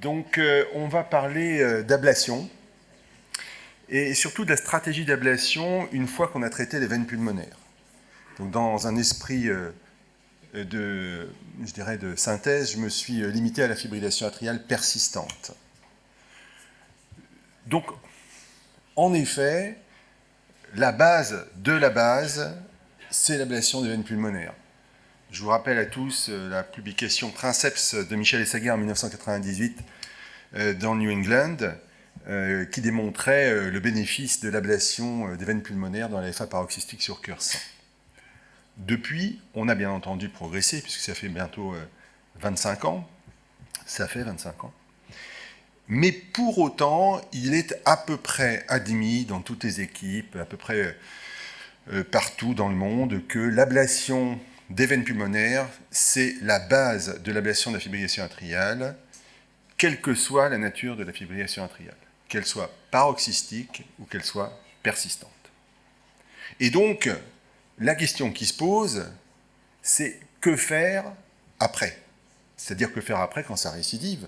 Donc, on va parler d'ablation, et surtout de la stratégie d'ablation une fois qu'on a traité les veines pulmonaires. Donc, dans un esprit de synthèse, je me suis limité à la fibrillation atriale persistante. Donc, en effet, la base de la base, c'est l'ablation des veines pulmonaires. Je vous rappelle à tous la publication Princeps de Michel Essaguet en 1998 dans New England, qui démontrait le bénéfice de l'ablation des veines pulmonaires dans la FA paroxystique sur cœur sain. Depuis, on a bien entendu progressé, puisque ça fait bientôt 25 ans. Ça fait 25 ans. Mais pour autant, il est à peu près admis dans toutes les équipes, à peu près partout dans le monde, que l'ablation des veines pulmonaires, c'est la base de l'ablation de la fibrillation atriale, quelle que soit la nature de la fibrillation atriale, qu'elle soit paroxystique ou qu'elle soit persistante. Et donc, la question qui se pose, c'est que faire après? C'est-à-dire que faire après quand ça récidive?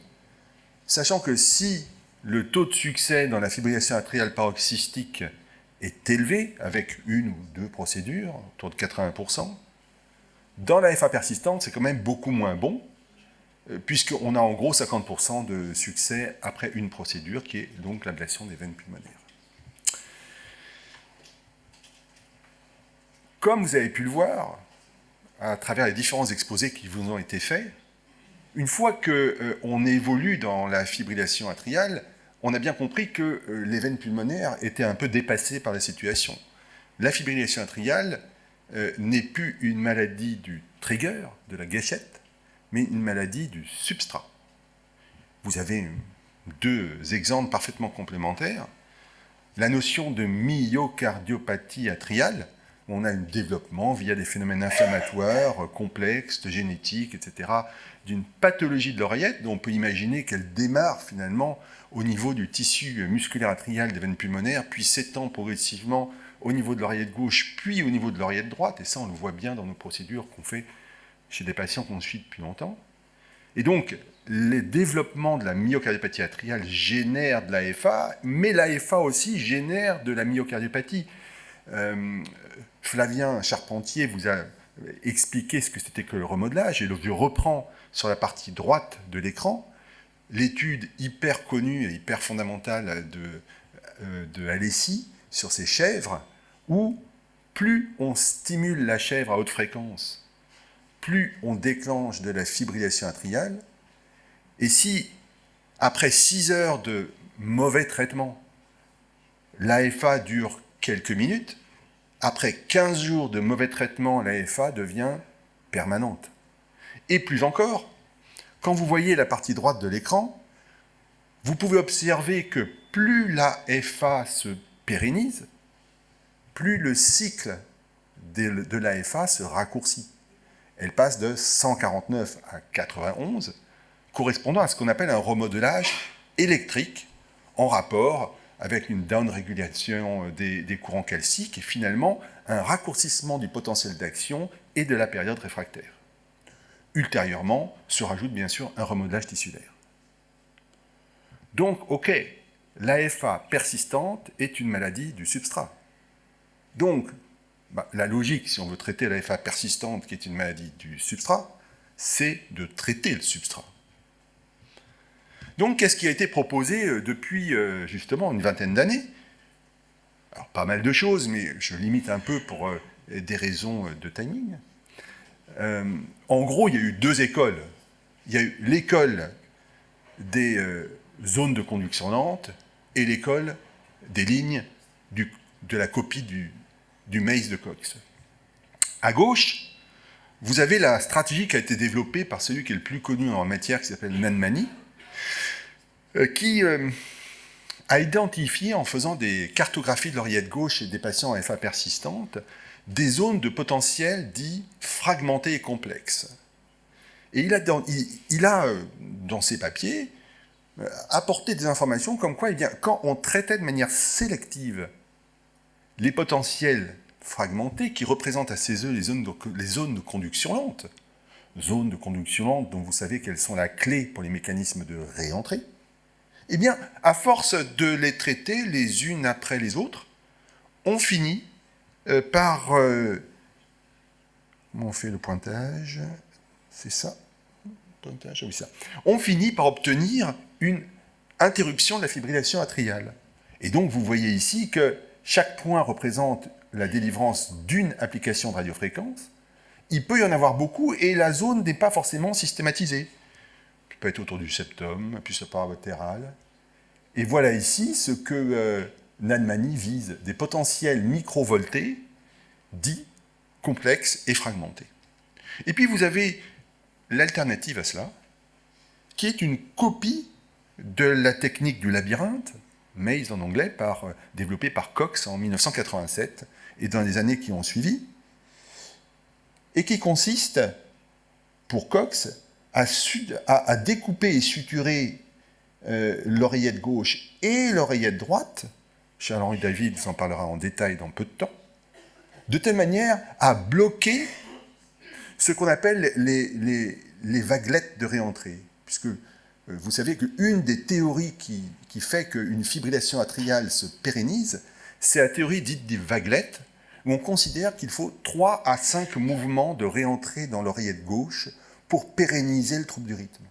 Sachant que si le taux de succès dans la fibrillation atriale paroxystique est élevé, avec une ou deux procédures, autour de 80%, dans la FA persistante, c'est quand même beaucoup moins bon, puisqu'on a en gros 50% de succès après une procédure, qui est donc l'ablation des veines pulmonaires. Comme vous avez pu le voir, à travers les différents exposés qui vous ont été faits, une fois qu'on évolue dans la fibrillation atriale, on a bien compris que les veines pulmonaires étaient un peu dépassées par la situation. La fibrillation atriale n'est plus une maladie du trigger, de la gâchette, mais une maladie du substrat. Vous avez deux exemples parfaitement complémentaires. La notion de myocardiopathie atriale, où on a un développement via des phénomènes inflammatoires complexes, génétiques, etc., d'une pathologie de l'oreillette, dont on peut imaginer qu'elle démarre finalement au niveau du tissu musculaire atrial des veines pulmonaires, puis s'étend progressivement au niveau de l'oreillette gauche, puis au niveau de l'oreillette droite, et ça on le voit bien dans nos procédures qu'on fait chez des patients qu'on suit depuis longtemps. Et donc, les développements de la myocardiopathie atriale génèrent de l'AFA, mais l'AFA aussi génère de la myocardiopathie. Flavien Charpentier vous a expliqué ce que c'était que le remodelage, et je reprends sur la partie droite de l'écran l'étude hyper connue et hyper fondamentale de Alessi sur ces chèvres, où plus on stimule la chèvre à haute fréquence, plus on déclenche de la fibrillation atriale, et si, après 6 heures de mauvais traitement, l'AFA dure quelques minutes, après 15 jours de mauvais traitement, l'AFA devient permanente. Et plus encore, quand vous voyez la partie droite de l'écran, vous pouvez observer que plus l'AFA se pérennise, plus le cycle de l'AFA se raccourcit. Elle passe de 149 à 91, correspondant à ce qu'on appelle un remodelage électrique en rapport avec une downrégulation des courants calciques et finalement un raccourcissement du potentiel d'action et de la période réfractaire. Ultérieurement, se rajoute bien sûr un remodelage tissulaire. Donc, ok, l'AFA persistante est une maladie du substrat. Donc, la logique, si on veut traiter l'AFA persistante qui est une maladie du substrat, c'est de traiter le substrat. Donc, qu'est-ce qui a été proposé depuis, justement, une vingtaine d'années? Alors, pas mal de choses, mais je limite un peu pour des raisons de timing. En gros, il y a eu deux écoles. Il y a eu l'école des zones de conduction lente et l'école des lignes de la copie du Maze de Cox. À gauche, vous avez la stratégie qui a été développée par celui qui est le plus connu en matière, qui s'appelle Nanmani, qui a identifié, en faisant des cartographies de l'oreillette gauche et des patients en FA persistante, des zones de potentiel dits fragmentés et complexes. Et il a dans ses papiers, apporté des informations comme quoi, quand on traitait de manière sélective les potentiels fragmentés qui représentent à ses yeux les zones de conduction lente, zones de conduction lente dont vous savez qu'elles sont la clé pour les mécanismes de réentrée, eh bien, à force de les traiter les unes après les autres, on finit par... comment on fait le pointage? C'est ça? Pointage, oui, ça. On finit par obtenir une interruption de la fibrillation atriale. Et donc, vous voyez ici que chaque point représente la délivrance d'une application de radiofréquence. Il peut y en avoir beaucoup et la zone n'est pas forcément systématisée. Ça peut être autour du septum, puis ça paravertébral. Et voilà ici ce que Nadmany vise, des potentiels microvoltés, dits complexes et fragmentés. Et puis vous avez l'alternative à cela, qui est une copie de la technique du labyrinthe, maze en anglais, développée par Cox en 1987 et dans les années qui ont suivi, et qui consiste, pour Cox, à découper et suturer l'oreillette gauche et l'oreillette droite, Charles-Henri David s'en parlera en détail dans peu de temps, de telle manière à bloquer ce qu'on appelle les vaguelettes de réentrée. Puisque vous savez qu'une des théories qui fait qu'une fibrillation atriale se pérennise, c'est la théorie dite des vaguelettes, où on considère qu'il faut 3 à 5 mouvements de réentrée dans l'oreillette gauche pour pérenniser le trouble du rythme.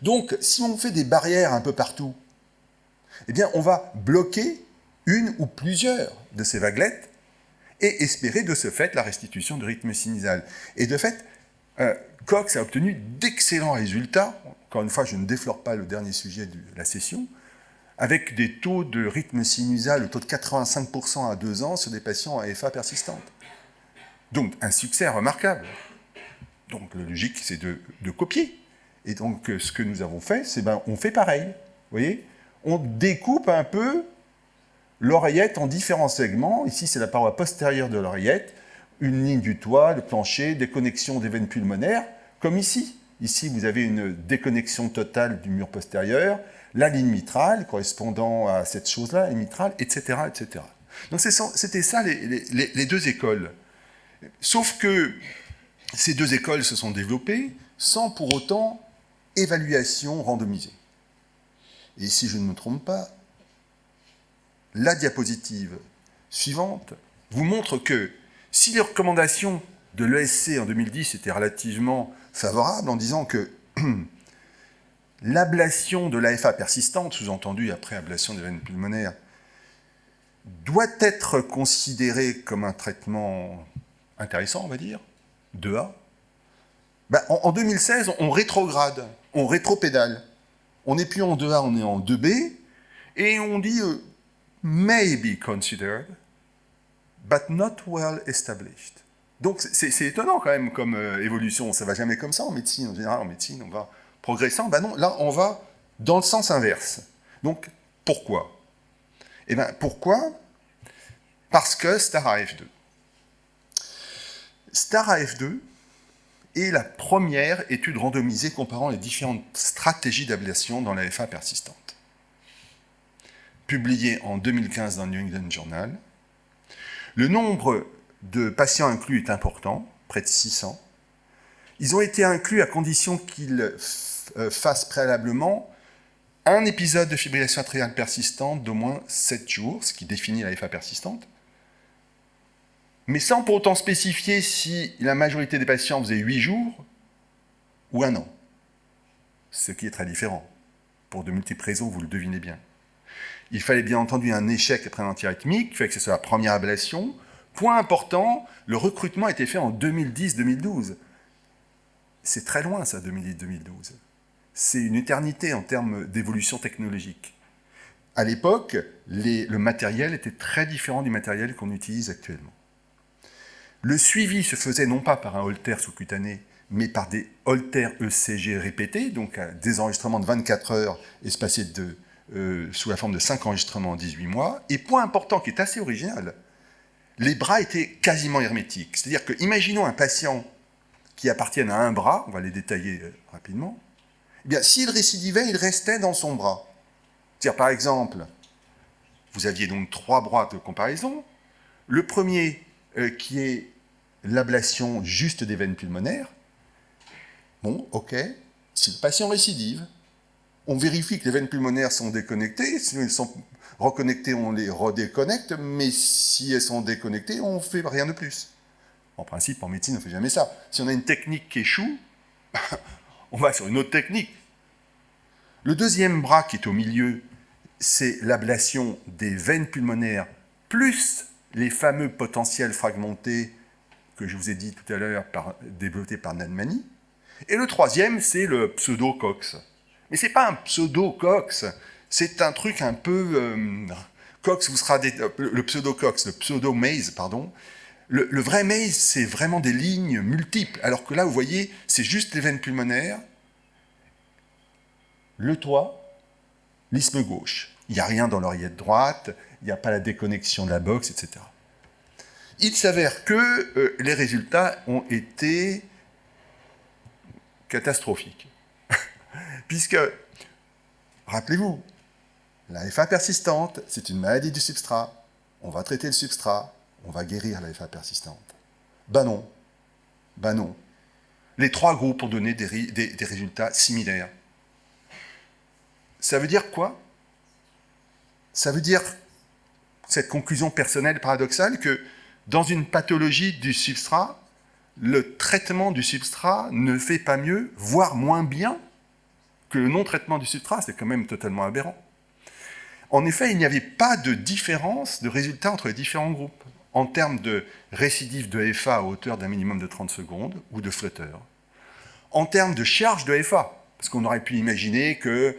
Donc, si on fait des barrières un peu partout, eh bien, on va bloquer une ou plusieurs de ces vaguelettes et espérer de ce fait la restitution du rythme sinusal. Et de fait, Cox a obtenu d'excellents résultats. Encore une fois, je ne déflore pas le dernier sujet de la session, avec des taux de rythme sinusal, le taux de 85% à 2 ans sur des patients à FA persistante. Donc, un succès remarquable. Donc, la logique, c'est de copier. Et donc, ce que nous avons fait, c'est on fait pareil. Vous voyez, on découpe un peu l'oreillette en différents segments. Ici, c'est la paroi postérieure de l'oreillette, une ligne du toit, le plancher, des connexions des veines pulmonaires, comme ici. Ici, vous avez une déconnexion totale du mur postérieur, la ligne mitrale correspondant à cette chose-là, la mitrale, etc., etc. Donc, c'était ça les deux écoles. Sauf que ces deux écoles se sont développées sans pour autant évaluation randomisée. Et si je ne me trompe pas, la diapositive suivante vous montre que si les recommandations de l'ESC en 2010 étaient relativement favorables en disant que l'ablation de l'AFA persistante, sous-entendu après ablation des veines pulmonaires, doit être considérée comme un traitement intéressant, on va dire, 2A, en 2016, on rétrograde, on rétropédale. On n'est plus en 2A, on est en 2B, et on dit may be considered, but not well established. Donc c'est étonnant quand même comme évolution, ça ne va jamais comme ça en médecine. En général, en médecine, on va progressant. Non, là, on va dans le sens inverse. Donc, pourquoi? Eh bien, pourquoi? Parce que STAR-AF2. STAR-AF2 est la première étude randomisée comparant les différentes stratégies d'ablation dans la FA persistante. Publiée en 2015 dans le New England Journal. Le nombre de patients inclus est important, près de 600. Ils ont été inclus à condition qu'ils fassent préalablement un épisode de fibrillation atriale persistante d'au moins 7 jours, ce qui définit la FA persistante, mais sans pour autant spécifier si la majorité des patients faisaient 8 jours ou 1 an. Ce qui est très différent. Pour de multiples raisons, vous le devinez bien. Il fallait bien entendu un échec après l'antiarythmique, il fallait que ce soit la première ablation. Point important, le recrutement a été fait en 2010-2012. C'est très loin ça, 2010-2012. C'est une éternité en termes d'évolution technologique. À l'époque, le matériel était très différent du matériel qu'on utilise actuellement. Le suivi se faisait non pas par un holter sous-cutané, mais par des holters ECG répétés, donc des enregistrements de 24 heures espacés sous la forme de 5 enregistrements en 18 mois. Et point important qui est assez original, les bras étaient quasiment hermétiques. C'est-à-dire que, imaginons un patient qui appartienne à un bras, on va les détailler rapidement, eh bien, s'il récidivait, il restait dans son bras. C'est-à-dire, par exemple, vous aviez donc 3 bras de comparaison. Le premier, qui est l'ablation juste des veines pulmonaires, Bon, ok. Si le patient récidive, on vérifie que les veines pulmonaires sont déconnectées. Si elles sont reconnectées, on les redéconnecte. Mais si elles sont déconnectées, on ne fait rien de plus. En principe, en médecine, on ne fait jamais ça. Si on a une technique qui échoue, on va sur une autre technique. Le deuxième bras qui est au milieu, c'est l'ablation des veines pulmonaires, plus les fameux potentiels fragmentés que je vous ai dit tout à l'heure, développés par Nadmany. Et le troisième, c'est le pseudo-COX. Mais ce n'est pas un pseudo-COX, c'est un truc un peu... COX vous sera... le pseudo-COX, le pseudo-maze, pardon. Le vrai maze, c'est vraiment des lignes multiples, alors que là, vous voyez, c'est juste les veines pulmonaires, le toit, l'isthme gauche. Il n'y a rien dans l'oreillette droite, il n'y a pas la déconnexion de la boxe, etc. Il s'avère que les résultats ont été catastrophiques. Puisque, rappelez-vous, la FA persistante, c'est une maladie du substrat. On va traiter le substrat, on va guérir la FA persistante. Ben non. Ben non. Les trois groupes ont donné des résultats similaires. Ça veut dire quoi? Ça veut dire, cette conclusion personnelle paradoxale, que dans une pathologie du substrat, le traitement du substrat ne fait pas mieux, voire moins bien, que le non-traitement du substrat. C'est quand même totalement aberrant. En effet, il n'y avait pas de différence de résultats entre les différents groupes, en termes de récidive de FA à hauteur d'un minimum de 30 secondes, ou de flutter. En termes de charge de FA, parce qu'on aurait pu imaginer que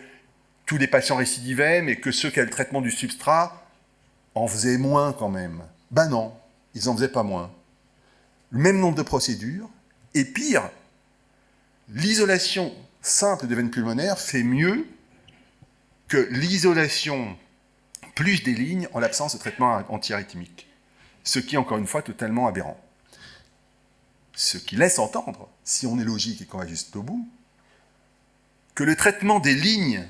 tous les patients récidivaient, mais que ceux qui avaient le traitement du substrat en faisaient moins quand même. Ben non, ils n'en faisaient pas moins. Le même nombre de procédures, et pire, l'isolation simple des veines pulmonaires fait mieux que l'isolation plus des lignes en l'absence de traitement antiarythmique. Ce qui est encore une fois totalement aberrant. Ce qui laisse entendre, si on est logique et qu'on va juste au bout, que le traitement des lignes,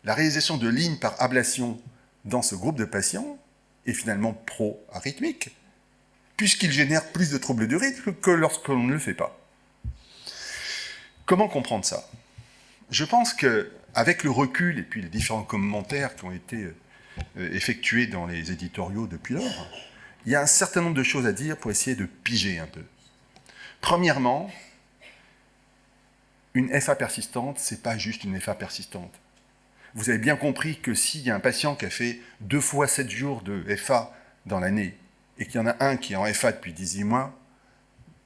la réalisation de lignes par ablation dans ce groupe de patients est finalement pro-arythmique, puisqu'il génère plus de troubles du rythme que lorsque l'on ne le fait pas. Comment comprendre ça? Je pense qu'avec le recul et puis les différents commentaires qui ont été effectués dans les éditoriaux depuis lors, il y a un certain nombre de choses à dire pour essayer de piger un peu. Premièrement, une FA persistante, ce n'est pas juste une FA persistante. Vous avez bien compris que s'il y a un patient qui a fait 2 fois 7 jours de FA dans l'année, et qu'il y en a un qui est en FA depuis 18 mois,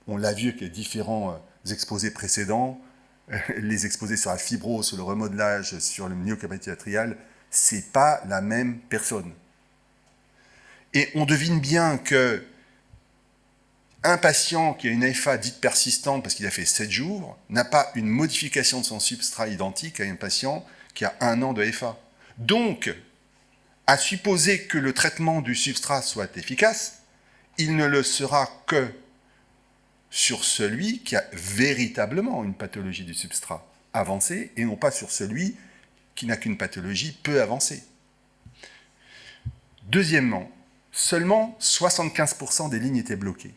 on l'a vu avec les différents exposés précédents, les exposés sur la fibrose, sur le remodelage, sur le myocarditis atrial, ce n'est pas la même personne. Et on devine bien que un patient qui a une FA dite persistante parce qu'il a fait 7 jours n'a pas une modification de son substrat identique à un patient qui a 1 an de FA. Donc, à supposer que le traitement du substrat soit efficace, il ne le sera que sur celui qui a véritablement une pathologie du substrat avancée et non pas sur celui qui n'a qu'une pathologie peu avancée. Deuxièmement, seulement 75% des lignes étaient bloquées.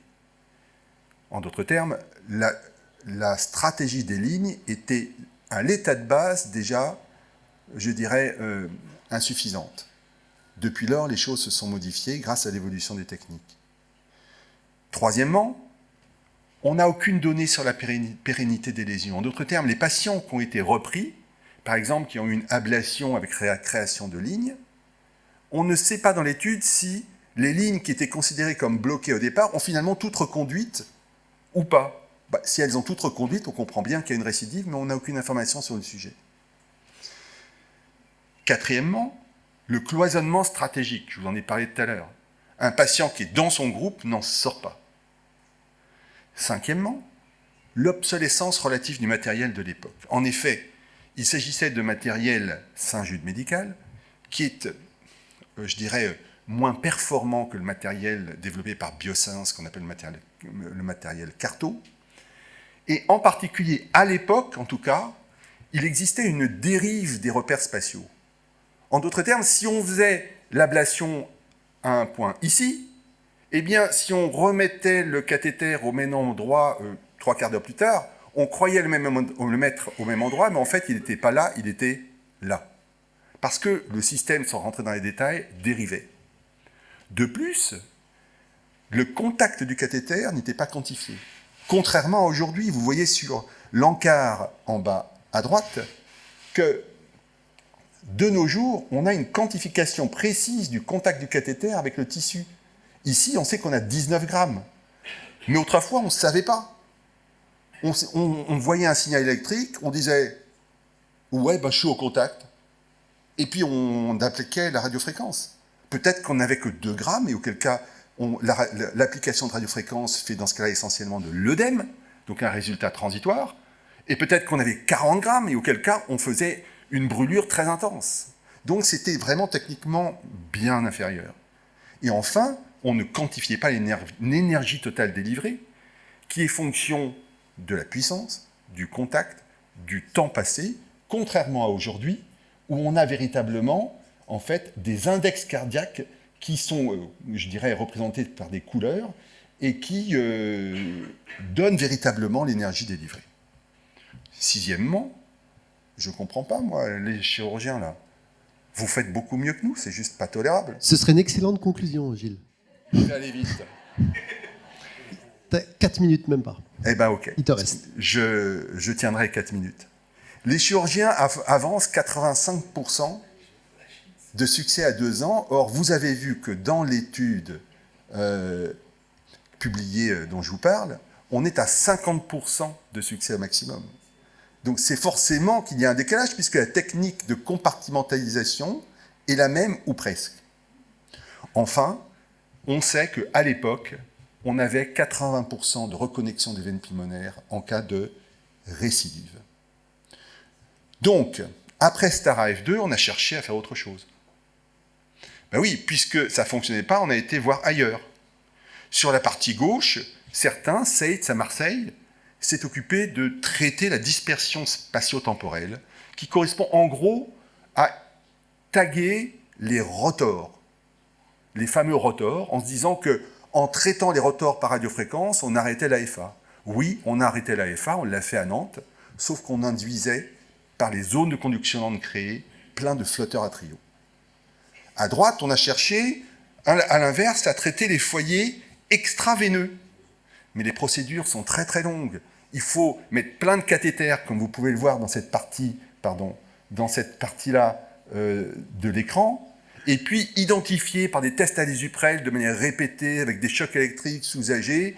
En d'autres termes, la stratégie des lignes était à l'état de base déjà, je dirais, insuffisante. Depuis lors, les choses se sont modifiées grâce à l'évolution des techniques. Troisièmement, on n'a aucune donnée sur la pérennité des lésions. En d'autres termes, les patients qui ont été repris, par exemple, qui ont eu une ablation avec création de lignes, on ne sait pas dans l'étude si les lignes qui étaient considérées comme bloquées au départ ont finalement toutes reconduites ou pas. Si elles ont toutes reconduites, on comprend bien qu'il y a une récidive, mais on n'a aucune information sur le sujet. Quatrièmement, le cloisonnement stratégique, je vous en ai parlé tout à l'heure. Un patient qui est dans son groupe n'en sort pas. Cinquièmement, l'obsolescence relative du matériel de l'époque. En effet, il s'agissait de matériel Saint-Jude médical, qui est, je dirais, moins performant que le matériel développé par Biosense, qu'on appelle le matériel Carto. Et en particulier, à l'époque, en tout cas, il existait une dérive des repères spatiaux. En d'autres termes, si on faisait l'ablation à un point ici, eh bien, si on remettait le cathéter au même endroit 3/4 d'heure plus tard, On croyait le mettre au même endroit, mais en fait, il n'était pas là, il était là. Parce que le système, sans rentrer dans les détails, dérivait. De plus, le contact du cathéter n'était pas quantifié. Contrairement à aujourd'hui, vous voyez sur l'encart en bas à droite que de nos jours, on a une quantification précise du contact du cathéter avec le tissu. Ici, on sait qu'on a 19 grammes. Mais autrefois, on ne savait pas. On voyait un signal électrique, on disait « ouais, ben, je suis au contact ». Et puis on appliquait la radiofréquence. Peut-être qu'on n'avait que 2 grammes, et auquel cas, l'application de radiofréquence fait dans ce cas-là essentiellement de l'œdème, donc un résultat transitoire. Et peut-être qu'on avait 40 grammes, et auquel cas, on faisait une brûlure très intense. Donc c'était vraiment techniquement bien inférieur. Et enfin, on ne quantifiait pas l'énergie totale délivrée, qui est fonction de la puissance, du contact, du temps passé, contrairement à aujourd'hui, où on a véritablement, en fait, des index cardiaques qui sont, je dirais, représentés par des couleurs et qui donnent véritablement l'énergie délivrée. Sixièmement, je ne comprends pas, moi, les chirurgiens, là. Vous faites beaucoup mieux que nous, c'est juste pas tolérable. Ce serait une excellente conclusion, Gilles. Je vais aller vite. T'as 4 minutes, même pas. Eh ben, ok. Il te reste. Je tiendrai 4 minutes. Les chirurgiens avancent 85% de succès à 2 ans. Or, vous avez vu que dans l'étude publiée dont je vous parle, on est à 50% de succès au maximum. Donc c'est forcément qu'il y a un décalage, puisque la technique de compartimentalisation est la même ou presque. Enfin, on sait qu'à l'époque, on avait 80% de reconnexion des veines pulmonaires en cas de récidive. Donc, après STAR-AF2, on a cherché à faire autre chose. Ben oui, puisque ça ne fonctionnait pas, on a été voir ailleurs. Sur la partie gauche, certains, Seitz à Marseille, s'est occupé de traiter la dispersion spatio-temporelle, qui correspond en gros à taguer les rotors, les fameux rotors, en se disant qu'en traitant les rotors par radiofréquence, on arrêtait l'AFA. Oui, on a arrêté l'AFA, on l'a fait à Nantes, sauf qu'on induisait, par les zones de conduction lente créées, plein de flotteurs à trio. À droite, on a cherché, à l'inverse, à traiter les foyers extraveineux. Mais les procédures sont très très longues. Il faut mettre plein de cathéters, comme vous pouvez le voir dans cette partie, dans cette partie-là de l'écran, et puis identifier par des tests à l'isuprel de manière répétée, avec des chocs électriques sous-âgés,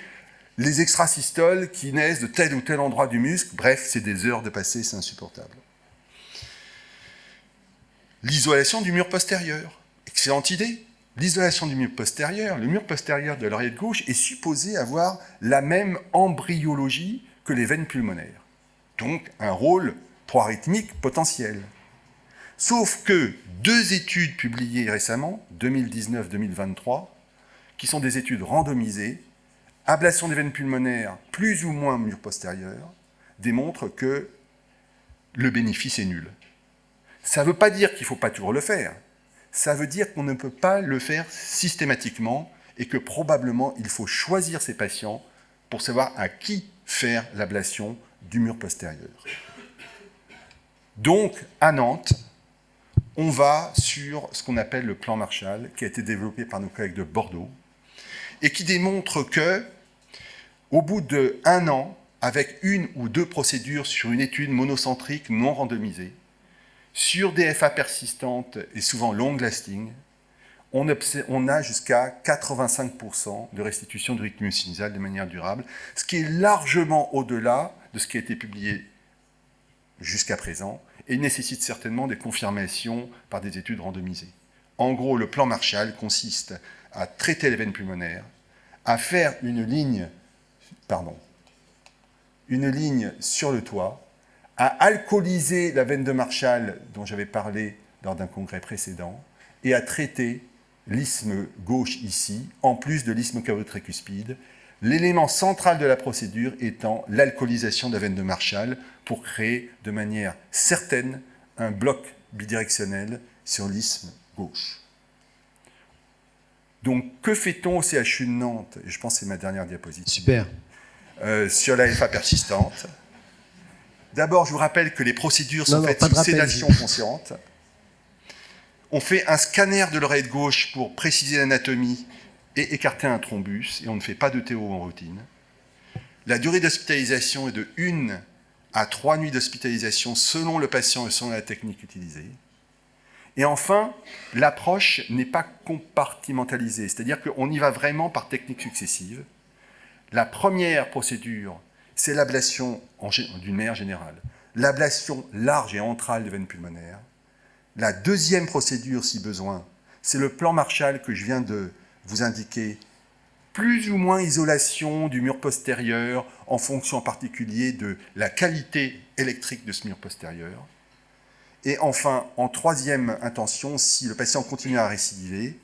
les extrasystoles qui naissent de tel ou tel endroit du muscle. Bref, c'est des heures de passé, c'est insupportable. L'isolation du mur postérieur. Excellente idée. L'isolation du mur postérieur, le mur postérieur de l'oreillette gauche est supposé avoir la même embryologie que les veines pulmonaires. Donc, un rôle proarythmique potentiel. Sauf que 2 études publiées récemment, 2019-2023, qui sont des études randomisées, ablation des veines pulmonaires plus ou moins mur postérieur, démontrent que le bénéfice est nul. Ça ne veut pas dire qu'il ne faut pas toujours le faire. Ça veut dire qu'on ne peut pas le faire systématiquement et que probablement il faut choisir ses patients pour savoir à qui faire l'ablation du mur postérieur. Donc, à Nantes, on va sur ce qu'on appelle le plan Marshall, qui a été développé par nos collègues de Bordeaux, et qui démontre que, au bout d'1 an, avec 1 ou 2 procédures sur une étude monocentrique non randomisée, sur des FA persistantes et souvent long-lasting, on a jusqu'à 85% de restitution du rythme sinusal de manière durable, ce qui est largement au-delà de ce qui a été publié jusqu'à présent et nécessite certainement des confirmations par des études randomisées. En gros, le plan Marshall consiste à traiter les veines pulmonaires, à faire une ligne sur le toit, à alcooliser la veine de Marshall dont j'avais parlé lors d'un congrès précédent et à traiter l'isthme gauche ici, en plus de l'isthme carotrécuspide, l'élément central de la procédure étant l'alcoolisation de la veine de Marshall pour créer de manière certaine un bloc bidirectionnel sur l'isthme gauche. Donc, que fait-on au CHU de Nantes? Et je pense que c'est ma dernière diapositive. Super. Sur la FA persistante. D'abord, je vous rappelle que les procédures sont faites pas de sous rappel. sédation consciente. On fait un scanner de l'oreillette gauche pour préciser l'anatomie et écarter un thrombus, et on ne fait pas de TO en routine. La durée d'hospitalisation est de 1 à 3 nuits d'hospitalisation selon le patient et selon la technique utilisée. Et enfin, l'approche n'est pas compartimentalisée, c'est-à-dire qu'on y va vraiment par techniques successives. La première procédure, c'est l'ablation d'une manière générale, l'ablation large et entrale de veine pulmonaire. La deuxième procédure, si besoin, c'est le plan Marshall que je viens de vous indiquer, plus ou moins isolation du mur postérieur en fonction en particulier de la qualité électrique de ce mur postérieur. Et enfin, en troisième intention, si le patient continue à récidiver,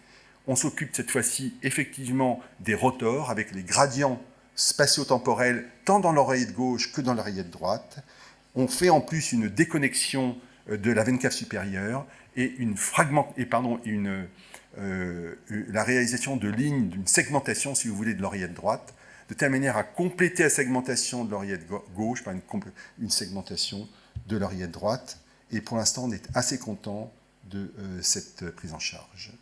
on s'occupe cette fois-ci effectivement des rotors avec les gradients spatio-temporels tant dans l'oreillette gauche que dans l'oreillette droite. On fait en plus une déconnexion de la veine cave supérieure et la réalisation de lignes d'une segmentation, si vous voulez, de l'oreillette droite, de telle manière à compléter la segmentation de l'oreillette gauche par une segmentation de l'oreillette droite. Et pour l'instant, on est assez content de cette prise en charge.